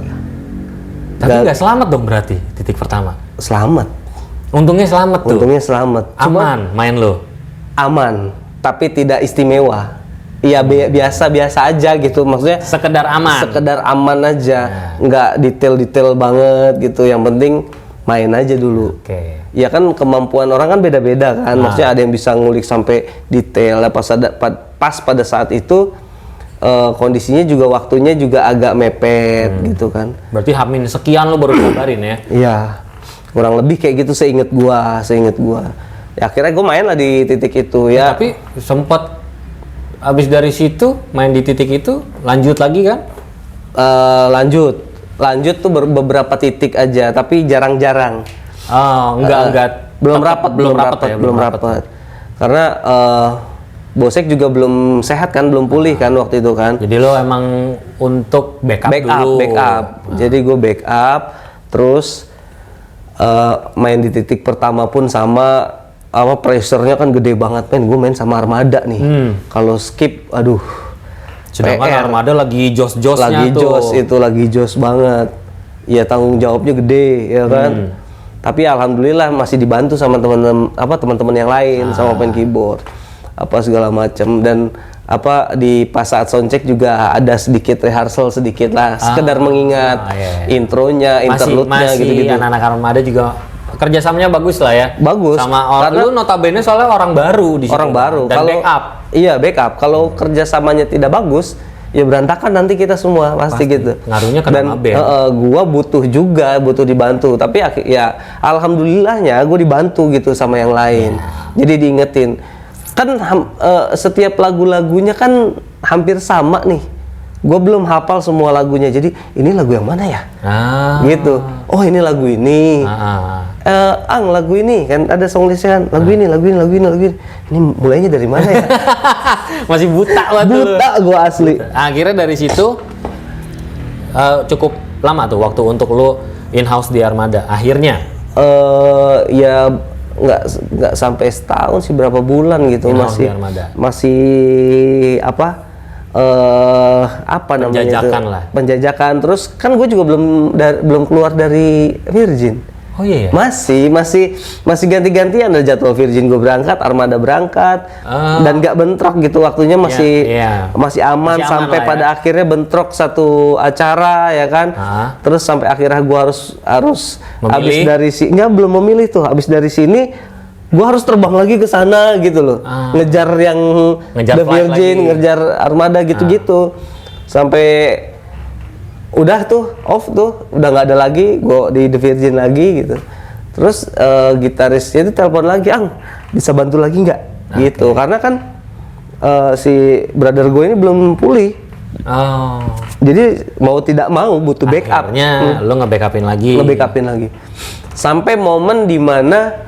Tapi nggak selamat dong berarti titik pertama? Selamat. Untungnya selamat tuh. Untungnya selamat. Aman main lo? Aman, tapi tidak istimewa. Iya biasa-biasa aja gitu, maksudnya. Sekedar aman. Sekedar aman aja, nggak detail-detail banget gitu. Yang penting main aja dulu. Ya kan kemampuan orang kan beda-beda kan. Maksudnya ada yang bisa ngulik sampai detail. Pas pada saat itu kondisinya juga waktunya juga agak mepet gitu kan. Berarti hamin sekian lo baru kabarin ya? Iya. Kurang lebih kayak gitu seinget gua. Ya akhirnya gua main lah di titik itu ya. Tapi sempat habis dari situ main di titik itu lanjut lagi kan? Lanjut tuh beberapa titik aja, tapi jarang-jarang. Oh, enggak. Belum rapat. Karena Bosek juga belum sehat kan, belum pulih kan waktu itu kan. Jadi lo emang untuk backup dulu. Jadi gue backup, terus main di titik pertama pun sama pressure-nya kan gede banget, gue main sama Armada nih. Kalau skip, aduh. Sedangkan Armada lagi jos-josnya lagi jos banget. Ya tanggung jawabnya gede, ya kan. Tapi alhamdulillah masih dibantu sama teman-teman yang lain, sama main keyboard apa segala macam. Dan di pas saat soundcheck juga ada sedikit rehearsal sedikit lah, sekedar mengingat intronya, interlude-nya gitu-gitu. Anak-anak Armada juga kerjasamanya bagus lah ya. Bagus. Sama lu notabene soalnya orang baru di situ. Orang baru. Dan kalau backup. Iya, backup. Kalau kerjasamanya tidak bagus, ya berantakan nanti kita semua pasti gitu. Ngaruhnya ke nama band. Gua butuh dibantu. Tapi ya alhamdulillahnya gue dibantu gitu sama yang lain. Jadi diingetin. Kan setiap lagu-lagunya kan hampir sama nih. Gue belum hafal semua lagunya. Jadi ini lagu yang mana ya? Gitu. Oh, ini lagu ini. Lagu ini kan ada songlistnya kan. Lagu ini. Ini mulainya dari mana ya? Masih buta gue asli. Akhirnya dari situ cukup lama tuh waktu untuk lu in-house di Armada. Akhirnya ya nggak sampai setahun sih, berapa bulan gitu. Masih apa namanya itu? Penjajakan. Terus kan gue juga belum keluar dari Virgin. Oh iya. Masih ganti-gantian, ada jadwal Virgin gue berangkat, Armada berangkat, dan nggak bentrok gitu waktunya, masih aman sampai pada akhirnya bentrok satu acara ya kan. Terus sampai akhirnya gue harus habis dari sini, belum memilih tuh, habis dari sini gue harus terbang lagi ke sana gitu loh, ngejar The Virgin, ngejar Armada gitu-gitu, sampai udah tuh off tuh, udah nggak ada lagi, gue di The Virgin lagi gitu. Terus gitarisnya itu telepon lagi, bisa bantu lagi nggak? Gitu, karena kan si brother gue ini belum pulih. Jadi mau tidak mau butuh backup. Akhirnya lo nge-backupin lagi. Sampai momen dimana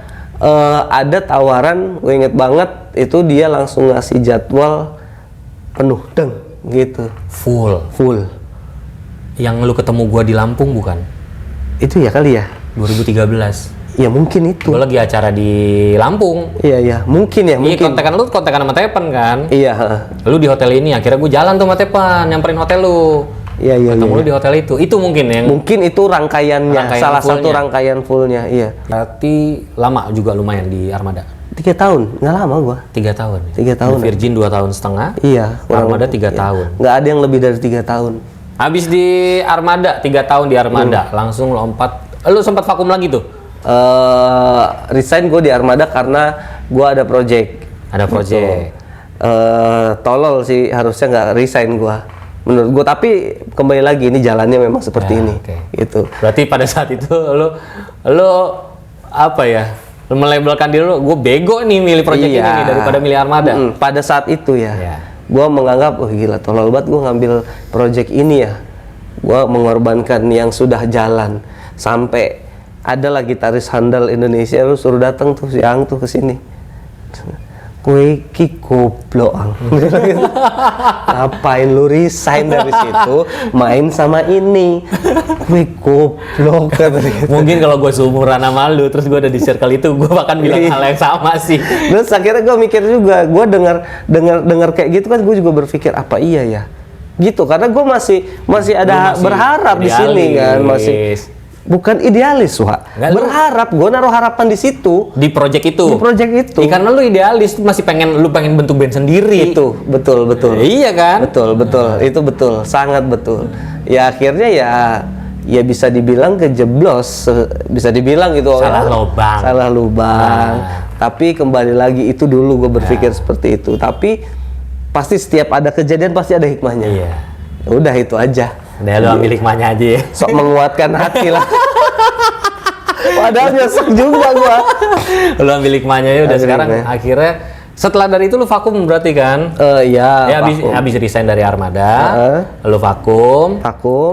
ada tawaran, gue inget banget, itu dia langsung ngasih jadwal penuh gitu. Full. Yang lu ketemu gua di Lampung bukan? Itu ya kali ya? 2013. Ya mungkin itu. Gua lagi acara di Lampung. Iya, mungkin ya. Iya, kontekan sama Tepan kan? Iya. Lu di hotel ini, akhirnya gua jalan tuh sama Tepan, nyamperin hotel lu. Iya. Ketemu lu di hotel itu. Itu mungkin yang. Mungkin itu rangkaiannya, salah satu rangkaian fullnya. Iya. Berarti lama juga lumayan di Armada. 3 tahun, nggak lama gua. 3 tahun. 3 tahun. Virgin 2 tahun setengah. Iya. Armada 3 tahun. Nggak ada yang lebih dari 3 tahun. Habis di Armada, 3 tahun di Armada, langsung lompat. Lu sempat vakum lagi tuh? Resign gue di Armada karena gue ada project. Tolol sih, harusnya nggak resign gue, menurut gue. Tapi kembali lagi, ini jalannya memang seperti ini. Gitu. Berarti pada saat itu lu apa ya? Lu melabelkan diri lu, gue bego nih milih project ini nih, daripada milih Armada. Pada saat itu ya. Gue menganggap, gila, tolol banget gue ngambil project ini ya. Gue mengorbankan yang sudah jalan. Sampai ada gitaris handal Indonesia, lu suruh datang tuh si Ang tuh ke sini. Kue ki goblok, Ang. Ngapain lu resign dari situ, main sama ini? Kue goblok, kata dia. Mungkin kalau gue seumuran sama lu, terus gue ada di circle itu, gue bahkan bilang hal yang sama sih. Terus akhirnya gue mikir juga, gue dengar kayak gitu kan, gue juga berpikir apa iya ya, gitu. Karena gue masih ada berharap di sini kan, bukan idealis, Wak. Berharap, gue naruh harapan di situ. Di project itu. Karena lu idealis, masih pengen bentuk band sendiri. Itu, betul. Iya kan? Betul. Itu betul, sangat betul. Ya akhirnya ya bisa dibilang kejeblos, bisa dibilang gitu. Salah lubang. Tapi kembali lagi, itu dulu gue berpikir seperti itu. Tapi pasti setiap ada kejadian pasti ada hikmahnya. Iya. Udah itu aja. Udah, lu ambil hikmahnya aja ya. Sok menguatkan hati lah. Padahal nyesek juga gua. Lu ambil hikmahnya ya udah. Sekarang akhirnya setelah dari itu lu vakum berarti kan? Iya. Ya habis resign dari Armada, lu vakum.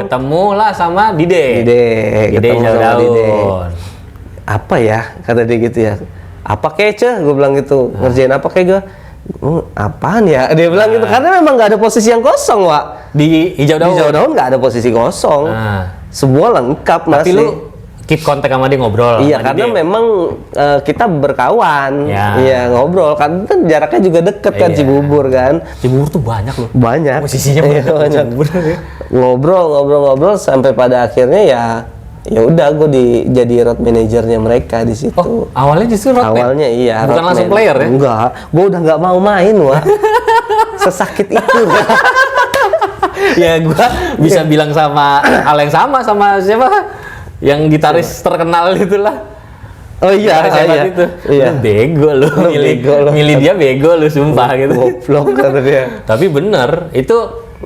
Ketemu lah sama Dide Ketemu sama Dide. Apa ya kata dia gitu ya? Apa kece? Gue bilang gitu. Ngerjain apa kayak gue? Apaan ya? Dia bilang gitu, karena memang nggak ada posisi yang kosong, Wak. Di hijau daun nggak ada posisi kosong. Semua lengkap masih. Tapi lu keep kontak sama dia, ngobrol? Iya, karena memang kita berkawan. Iya, ngobrol. Kan jaraknya juga deket kan, Cibubur kan. Cibubur tuh banyak loh. Banyak. Posisinya banyak. Ngobrol sampai pada akhirnya ya udah gue jadi road manajernya mereka di situ. Oh, awalnya justru roadman? Awalnya iya. Bukan langsung player ya? Enggak, gue udah nggak mau main, Wak. Sesakit itu. Ya gue bisa bilang sama hal yang sama siapa? Yang gitaris terkenal itulah. Oh iya, iya. Itu. Iya. Lu bego lu, milih dia bego lu, sumpah gitu. Goblok kata dia. Tapi bener, itu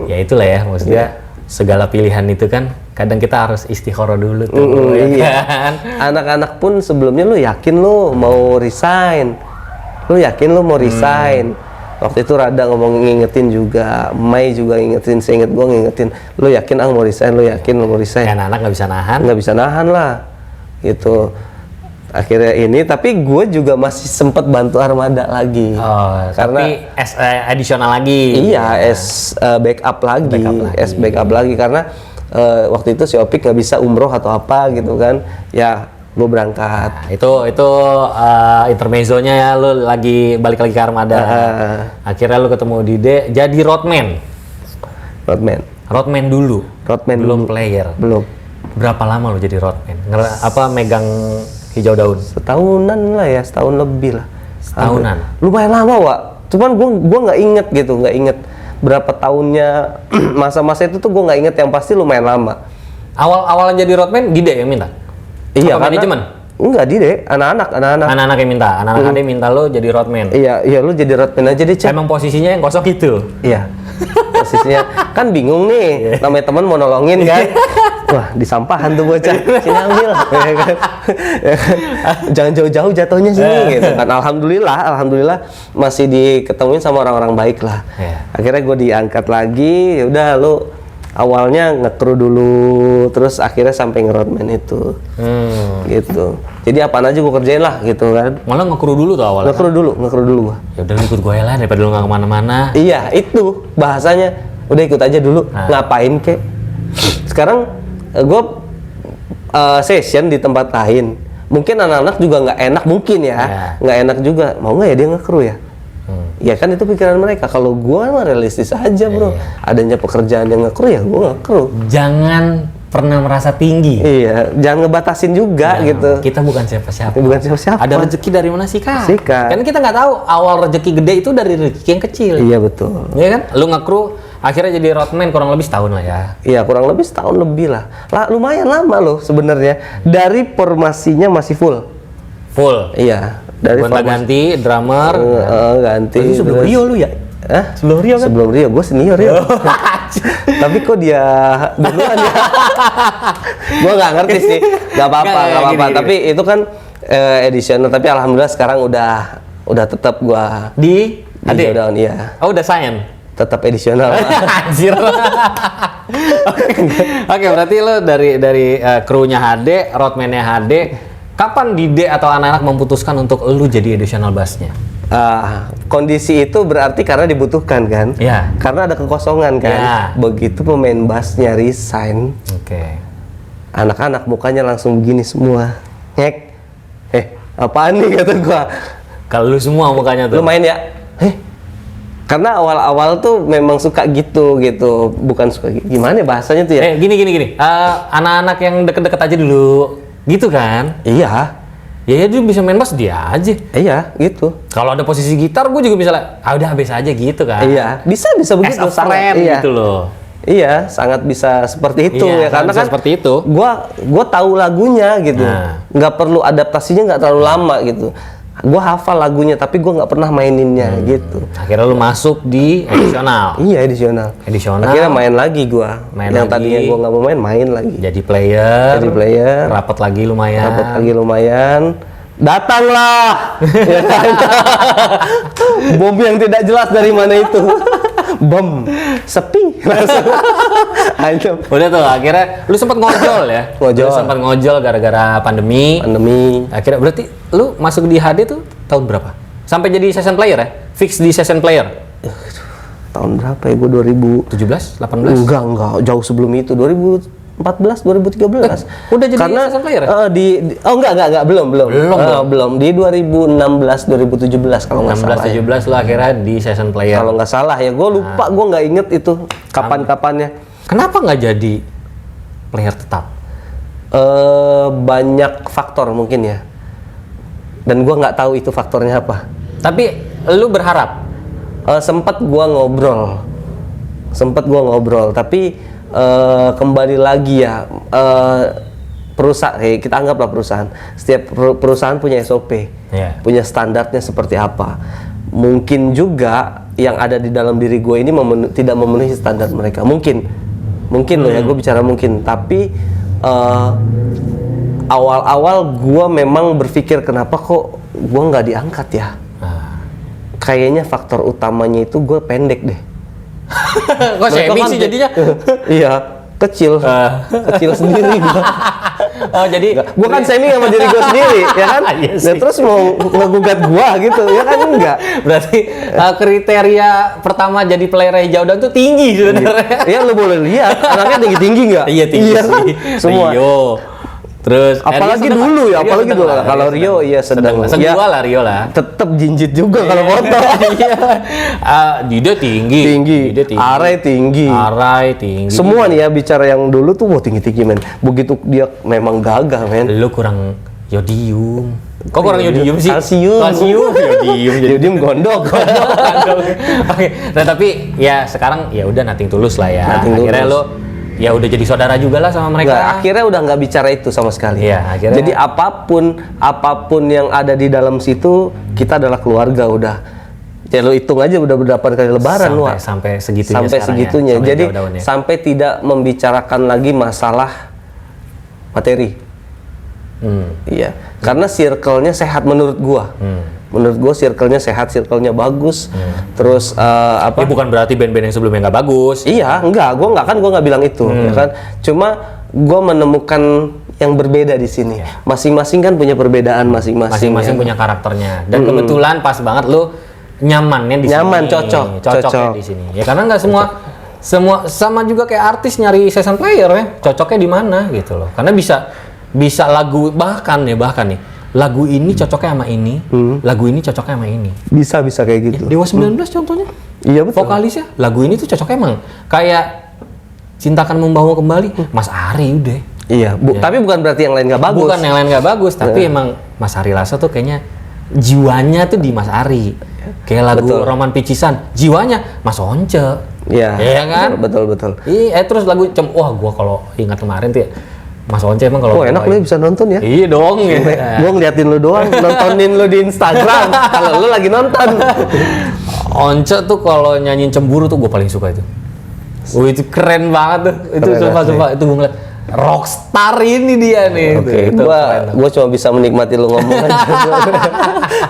ya itulah ya maksudnya. Segala pilihan itu kan kadang kita harus istikharah dulu tuh, ya iya. kan? Anak-anak pun sebelumnya lu yakin lu mau resign. Lu yakin lu mau resign. Waktu itu Rada ngomong ngingetin juga, Mai juga ngingetin, seinget gua ngingetin, lu yakin mau resign, lu yakin lu mau resign. Kan anak nggak bisa nahan. Nggak bisa nahan lah, gitu. Akhirnya ini, tapi gue juga masih sempat bantu Armada lagi. Oh, karena tapi additional lagi. Iya, backup lagi, backup lagi karena waktu itu si Opik nggak bisa umroh atau apa gitu kan, ya gue berangkat. Nah, itu intermezzonya ya, lu lagi balik lagi ke Armada. Akhirnya lu ketemu Dide, jadi roadman dulu. Belum player. Belum. Berapa lama lu jadi roadman? Megang hijau daun? Setahunan lah ya, setahun lebih lah. Setahunan? Lumayan lama, Wak. Cuman gue nggak inget gitu, nggak inget berapa tahunnya. Masa-masa itu tuh gue nggak inget, yang pasti lumayan lama. Awal-awalan jadi roadman, Dide yang minta? Iya, karena manajemen? Enggak, Dide, anak-anak yang minta, anak-anak Ade minta lo jadi roadman. Iya, lu jadi roadman aja deh, Cek. Emang posisinya yang kosong itu? Iya. Posisinya kan bingung nih, namanya teman mau nolongin kan. Wah, di sampahan tuh bocah, sini ambil. Ya kan? Jangan jauh-jauh jatuhnya sini gitu kan. Alhamdulillah masih diketemuin sama orang-orang baik lah. Akhirnya gue diangkat lagi, ya udah lu awalnya nge-crew dulu, terus akhirnya sampai nge-roadman itu. Gitu. Jadi apaan aja gue kerjain lah gitu kan. Malah nge-crew dulu tuh awalnya? Nge-crew dulu gua. Ya udah ikut gue lah daripada lu nggak kemana-mana. Iya, itu bahasanya. Udah ikut aja dulu, ngapain kek. Sekarang gue session di tempat lain. Mungkin anak-anak juga nggak enak mungkin ya. Nggak enak juga. Mau nggak ya dia nge-crew ya? Ya kan itu pikiran mereka. Kalau gue mah realistis aja bro. Adanya pekerjaan yang nge-crew ya gue nge-crew. Jangan pernah merasa tinggi. Iya, jangan ngebatasin juga gitu. Kita bukan siapa-siapa. Ada rezeki dari mana sih Kak? Kan kita nggak tahu awal rezeki gede itu dari rezeki yang kecil. Iya betul. Iya kan? Lu nge-crew akhirnya jadi roadman kurang lebih setahun lah ya. Iya, kurang lebih setahun lebih lah. Lumayan lama loh sebenarnya. Dari formasinya masih full. Iya. Dari ganti drummer. Ganti. Itu sebelum Rio lu ya? Sebelum Rio kan? Sebelum Rio, gue senior ya. Tapi kok dia duluan ya? Gue nggak ngerti sih. Gak apa-apa. Tapi itu kan edisional. Tapi alhamdulillah sekarang udah tetap gue di Daun, iya. Oh udah sign? Tetap edisional. Anjir. Oke, berarti lo dari krunya HD, roadman-nya HD. Kapan Dide atau anak-anak memutuskan untuk lu jadi additional bass-nya? Kondisi itu berarti karena dibutuhkan kan? Iya. Karena ada kekosongan kan? Ya. Begitu pemain bassnya resign, anak-anak mukanya langsung begini semua. Ngek. Apaan nih kata gua? Kalau lu semua mukanya tuh. Lu main ya? Karena awal-awal tuh memang suka gitu. Bukan suka gimana ya bahasanya tuh ya? Gini. Anak-anak yang deket-deket aja dulu. Gitu kan? Iya. Ya dia bisa main bass dia aja. Iya, gitu. Kalau ada posisi gitar, gue juga bisa udah habis aja gitu kan. Iya, bisa begitu. As a friend gitu loh. Iya, sangat bisa seperti itu ya karena kan seperti itu. Gua tahu lagunya gitu. Nggak perlu adaptasinya, nggak terlalu lama gitu. Gua hafal lagunya tapi gua nggak pernah maininnya gitu. Akhirnya lu masuk di edisional. Iya, edisional. Akhirnya main lagi gua. Yang tadinya gua nggak mau main lagi. Jadi player. Rapat lagi lumayan. Datanglah. Bom yang tidak jelas dari mana itu. Bom sepi. Udah tuh akhirnya lu sempat ngojol ya. Sempat ngojol gara-gara pandemi. Akhirnya berarti lu masuk di HD tuh tahun berapa? Sampai jadi session player ya? Fix di session player. Tahun berapa ya? Gue 2017, 18? Enggak, jauh sebelum itu. 2014, 2013. Udah jadi session player? Enggak, belum. Di 2016, 2017 kalau nggak salah. 16, 17 lo akhirnya di session player. Kalau nggak salah ya, gue lupa, gue nggak inget itu kapan-kapannya. Kenapa nggak jadi player tetap? Banyak faktor mungkin ya. Dan gua nggak tahu itu faktornya apa. Tapi lu berharap? Sempat gua ngobrol, tapi kembali lagi ya, perusahaan, kita anggaplah perusahaan. Setiap perusahaan punya SOP, punya standarnya seperti apa. Mungkin juga yang ada di dalam diri gue ini tidak memenuhi standar mereka. Mungkin loh ya, gue bicara mungkin. Tapi awal-awal gue memang berpikir kenapa kok gue nggak diangkat ya. Kayaknya faktor utamanya itu gue pendek deh. Kok shaming sih jadinya? Iya, kecil sendiri gua. Oh jadi gua kan shaming sama diri gua sendiri, ya kan? Iya Dan terus mau ngegugat gua gitu, ya kan enggak? Berarti kriteria pertama jadi player hijau daun tuh tinggi sebenarnya. Iya, lu boleh lihat, anaknya tinggi nggak? Iya tinggi sih. Semua. Rio. Terus apalagi dulu ya, apalagi dulu. Kalau Rio iya sedang. Ya, lah Rio lah. Tetap jinjit juga kalau foto. Dida tinggi. Arai tinggi. Semua nih ya bicara yang dulu tuh tinggi men. Begitu dia memang gagah men. Lu kurang yodium. Kok kurang yodium sih? Kalsium. Yodium gondok. Oke. Nah tapi ya sekarang ya udah nothing tulus lah ya. Akhirnya lu ya udah jadi saudara juga lah sama mereka. Akhirnya udah nggak bicara itu sama sekali. Iya, akhirnya. Jadi apapun yang ada di dalam situ, kita adalah keluarga udah. Ya lo hitung aja udah berapa kali lebaran lu. Sampai segitunya. Ya. Jadi sampai tidak membicarakan lagi masalah materi. Iya. Karena circle-nya sehat menurut gua. Menurut gue circle-nya sehat, circle-nya bagus. Terus apa? Ya bukan berarti band-band yang sebelumnya nggak bagus. Iya, enggak. Gue nggak bilang itu, ya kan. Cuma gue menemukan yang berbeda di sini. Masing-masing kan punya perbedaan masing-masing. Masing-masing punya karakternya. Dan kebetulan pas banget lu nyamannya di sini. Nyaman, cocok di sini. Ya karena nggak semua sama juga kayak artis nyari season player ya. Cocoknya di mana gitu loh. Karena bisa lagu bahkan nih. Lagu ini cocoknya sama ini, lagu ini cocoknya sama ini. Bisa kayak gitu. Dewa 19 contohnya. Iya betul. Vokalisnya, lagu ini tuh cocoknya emang kayak Cintakan Membawa Kembali, Mas Ari udah. Iya, tapi bukan berarti yang lain nggak bagus. Bukan yang lain nggak bagus, tapi emang Mas Ari Lasso tuh kayaknya jiwanya tuh di Mas Ari. Kayak lagu Roman Picisan, jiwanya Mas Once. Iya. Iya kan? Betul. Iya, terus lagu wah gua kalau ingat kemarin tuh ya, Mas Once emang kalau enak lu bisa nonton ya? Iya dong. Gua ngeliatin lu doang, nontonin lu di Instagram. Kalau lu lagi nonton. Once tuh kalau nyanyiin Cemburu tuh gue paling suka itu. Itu keren banget tuh. Itu sumpah itu gue ngeliat rockstar ini dia nih. Oke, gua cuma bisa menikmati lu ngomong aja.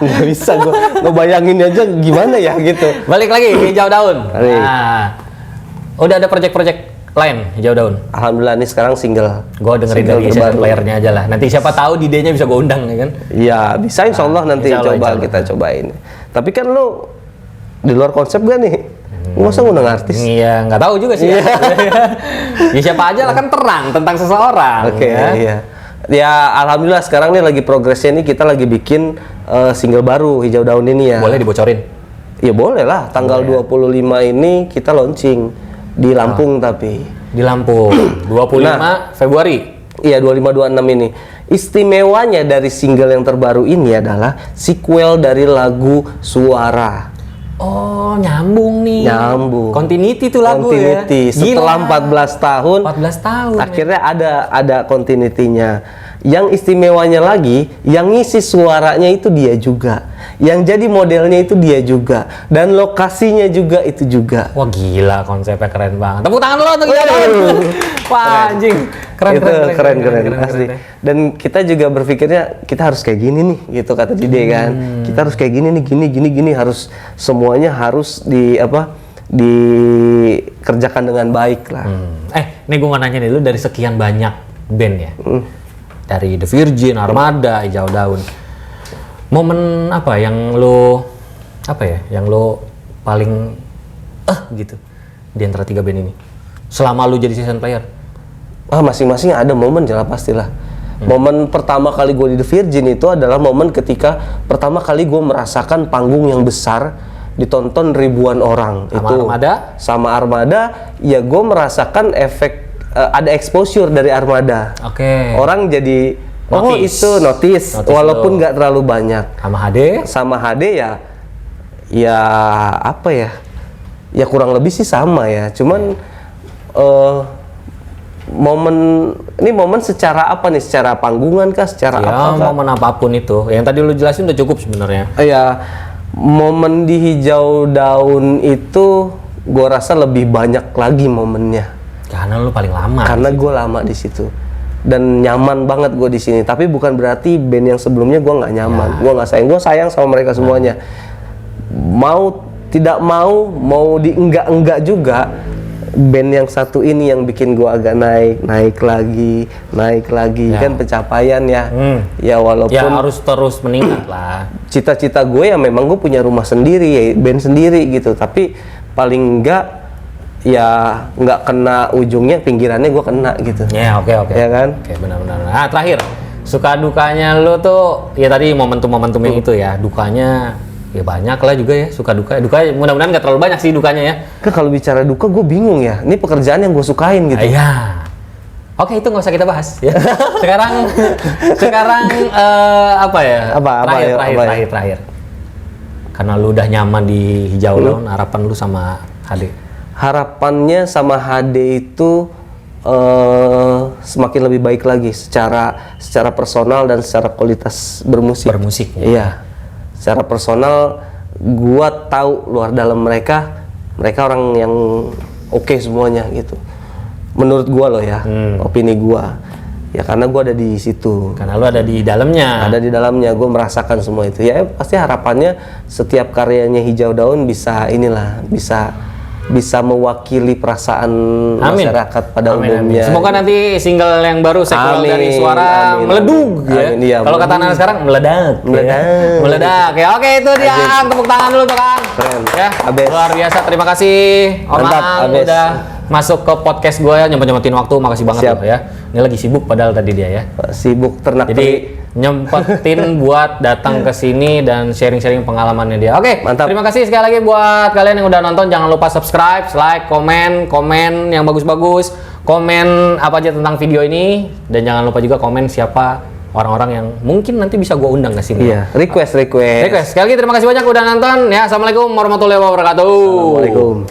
Nggak bisa gua bayangin aja gimana ya gitu. Balik lagi Hijau Daun. Nah, udah ada project lain Hijau Daun. Alhamdulillah nih sekarang single. Gue dengerin dari season playernya aja lah. Nanti siapa tahu di idenya bisa gue undang ya kan? Iya bisa insya Allah nanti kita cobain. Tapi kan lu di luar konsep gak nih? Masa ngundang artis? Iya nggak tahu juga sih. Ya siapa aja lah kan terang tentang seseorang. Oke, iya. Ya alhamdulillah sekarang nih lagi progresnya nih kita lagi bikin single baru Hijau Daun ini ya. Boleh dibocorin? Ya boleh lah. Tanggal 25 ini kita launching. Di Lampung tapi. Di Lampung. 25 Februari. Iya 25-26 ini. Istimewanya dari single yang terbaru ini adalah sequel dari lagu Suara. Oh nyambung nih. Nyambung. Continuity tuh lagu ya. Setelah 14 tahun. 14 tahun. Akhirnya ada continuity-nya. Yang istimewanya lagi, yang ngisi suaranya itu dia juga. Yang jadi modelnya itu dia juga. Dan lokasinya juga itu juga. Wah gila, konsepnya keren banget. Tepuk tangan dulu untuk Hijau Daun. Wah anjing. Keren asli. Dan kita juga berpikirnya kita harus kayak gini nih, gitu kata Dide kan. Kita harus kayak gini nih, gini harus semuanya harus dikerjakan dengan baik lah. Nih gue mau nanya nih, lu dari sekian banyak band ya. Dari The Virgin, Armada, Hijau Daun. Momen apa yang lo paling gitu di antara 3 band ini? Selama lu jadi season player? Masing-masing ada momen jelas pastilah. Momen pertama kali gue di The Virgin itu adalah momen ketika pertama kali gue merasakan panggung yang besar ditonton ribuan orang. Sama itu Armada? Sama Armada, ya gue merasakan efek ada exposure dari Armada. Oke. Orang jadi notice walaupun nggak terlalu banyak. Sama HD ya apa ya? Ya kurang lebih sih sama ya. Cuman momen secara apa nih? Secara panggungan kah? Secara apa? Momen apapun itu. Yang tadi lu jelasin udah cukup sebenarnya. Iya. Momen di hijau daun itu gua rasa lebih banyak lagi momennya. Karena lu paling lama. Karena gue lama di situ dan nyaman banget gue di sini. Tapi bukan berarti band yang sebelumnya gue nggak nyaman. Gue nggak sayang. Gue sayang sama mereka semuanya. Mau tidak mau dienggak-enggak juga. Band yang satu ini yang bikin gue agak naik lagi kan pencapaian ya. Ya walaupun ya harus terus meningkat lah. Cita-cita gue ya memang gue punya rumah sendiri, ya band sendiri gitu. Tapi paling enggak ya nggak kena ujungnya, pinggirannya gue kena gitu. Ya oke. Ya kan? Oke, benar-benar. Nah terakhir, suka dukanya lu tuh ya tadi momentum yang itu ya. Dukanya ya banyak lah juga ya, suka duka mudah-mudahan nggak terlalu banyak sih dukanya ya. Kalau bicara duka gue bingung ya, ini pekerjaan yang gue sukain gitu. Iya. Oke, itu nggak usah kita bahas ya. sekarang apa ya? Terakhir. Karena lu udah nyaman di hijau daun, harapan lu sama HD. Harapannya sama HD itu semakin lebih baik lagi secara personal dan secara kualitas bermusik. Iya. Secara personal gua tahu luar dalam mereka orang yang oke semuanya gitu. Menurut gua loh ya, opini gua. Ya karena gua ada di situ. Karena lu ada di dalamnya. Ada di dalamnya, gua merasakan semua itu. Ya pasti harapannya setiap karyanya hijau daun bisa mewakili perasaan masyarakat pada umumnya. Semoga nanti single yang baru Sekular dari Suara meleduk ya. Iya, kalau kata anak sekarang meledak. Ya. Oke, itu dia. Tepuk tangan dulu tuh Kang. Keren. Ya. Abes. Luar biasa. Terima kasih Om Ang udah masuk ke podcast gue ya, nyempetin waktu. Makasih banget loh ya. Ini lagi sibuk padahal tadi dia ya. Sibuk ternak. Jadi nyempetin buat datang ke sini dan sharing-sharing pengalamannya dia. Oke, mantap. Terima kasih sekali lagi buat kalian yang udah nonton. Jangan lupa subscribe, like, komen yang bagus-bagus, komen apa aja tentang video ini, dan jangan lupa juga komen siapa orang-orang yang mungkin nanti bisa gue undang ke sini. Iya, request. Sekali lagi terima kasih banyak udah nonton ya. Assalamualaikum warahmatullahi wabarakatuh. Assalamualaikum.